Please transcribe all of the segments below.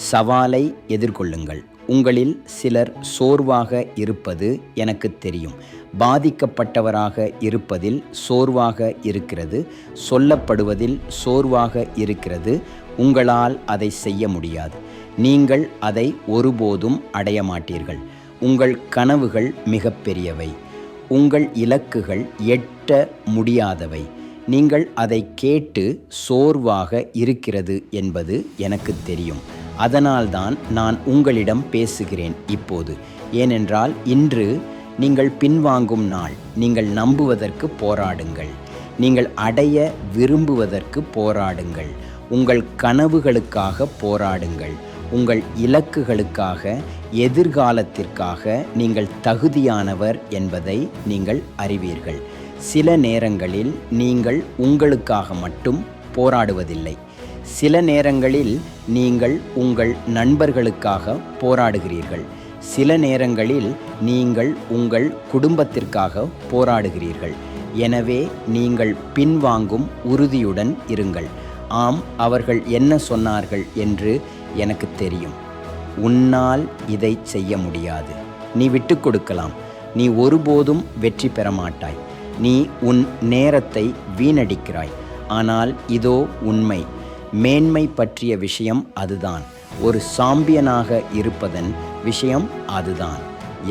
சவாலை எதிர்கொள்ளுங்கள். உங்களில் சிலர் சோர்வாக இருப்பது எனக்கு தெரியும். பாதிக்கப்பட்டவராக இருப்பதில் சோர்வாக இருக்கிறது, சொல்லப்படுவதில் சோர்வாக இருக்கிறது. உங்களால் அதை செய்ய முடியாது. நீங்கள் அதை ஒருபோதும் அடைய மாட்டீர்கள். உங்கள் கனவுகள் மிகப்பெரியவை. உங்கள் இலக்குகள் எட்ட முடியாதவை. நீங்கள் அதை கேட்டு சோர்வாக இருக்கிறது என்பது எனக்கு தெரியும். அதனால்தான் நான் உங்களிடம் பேசுகிறேன் இப்போது. ஏனென்றால் இன்று நீங்கள் பின்வாங்கும் நாள். நீங்கள் நம்புவதற்கு போராடுங்கள். நீங்கள் அடைய விரும்புவதற்கு போராடுங்கள். உங்கள் கனவுகளுக்காக போராடுங்கள். உங்கள் இலக்குகளுக்காக, எதிர்காலத்திற்காக நீங்கள் தகுதியானவர் என்பதை நீங்கள் அறிவீர்கள். சில நேரங்களில் நீங்கள் உங்களுக்காக மட்டும் போராடுவதில்லை. சில நேரங்களில் நீங்கள் உங்கள் நண்பர்களுக்காக போராடுகிறீர்கள். சில நேரங்களில் நீங்கள் உங்கள் குடும்பத்திற்காக போராடுகிறீர்கள். எனவே நீங்கள் பின்வாங்கும் உறுதியுடன் இருங்கள். ஆம், அவர்கள் என்ன சொன்னார்கள் என்று எனக்கு தெரியும். உன்னால் இதை செய்ய முடியாது. நீ விட்டு கொடுக்கலாம். நீ ஒருபோதும் வெற்றி பெற மாட்டாய். நீ உன் நேரத்தை வீணடிக்கிறாய். ஆனால் இதோ உண்மை. மேன்மை பற்றிய விஷயம் அதுதான். ஒரு சாம்பியனாக இருப்பதன் விஷயம் அதுதான்.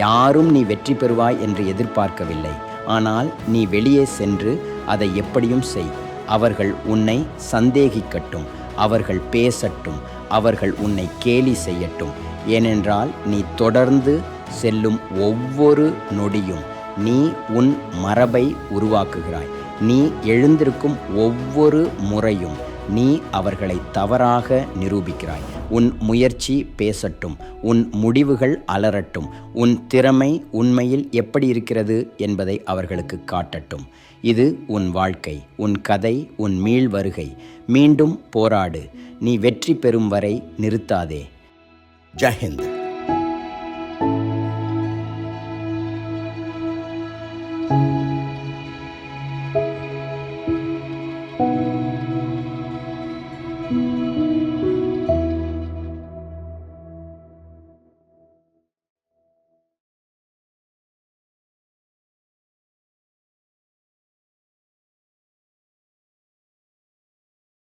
யாரும் நீ வெற்றி பெறுவாய் என்று எதிர்பார்க்கவில்லை. ஆனால் நீ வெளியே சென்று அதை எப்படியும் செய். அவர்கள் உன்னை சந்தேகிக்கட்டும், அவர்கள் பேசட்டும், அவர்கள் உன்னை கேலி செய்யட்டும். ஏனென்றால் நீ தொடர்ந்து செல்லும் ஒவ்வொரு நொடியும் நீ உன் மரபை உருவாக்குகிறாய். நீ எழுந்திருக்கும் ஒவ்வொரு முறையும் நீ அவர்களை தவறாக நிரூபிக்கிறாய். உன் முயற்சி பேசட்டும், உன் முடிவுகள் அலறட்டும், உன் திறமை உண்மையில் எப்படி இருக்கிறது என்பதை அவர்களுக்கு காட்டட்டும். இது உன் வாழ்க்கை, உன் கதை, உன் மீள் வருகை. மீண்டும் போராடு. நீ வெற்றி பெறும் வரை நிறுத்தாதே. ஜெய் ஹிந்த்.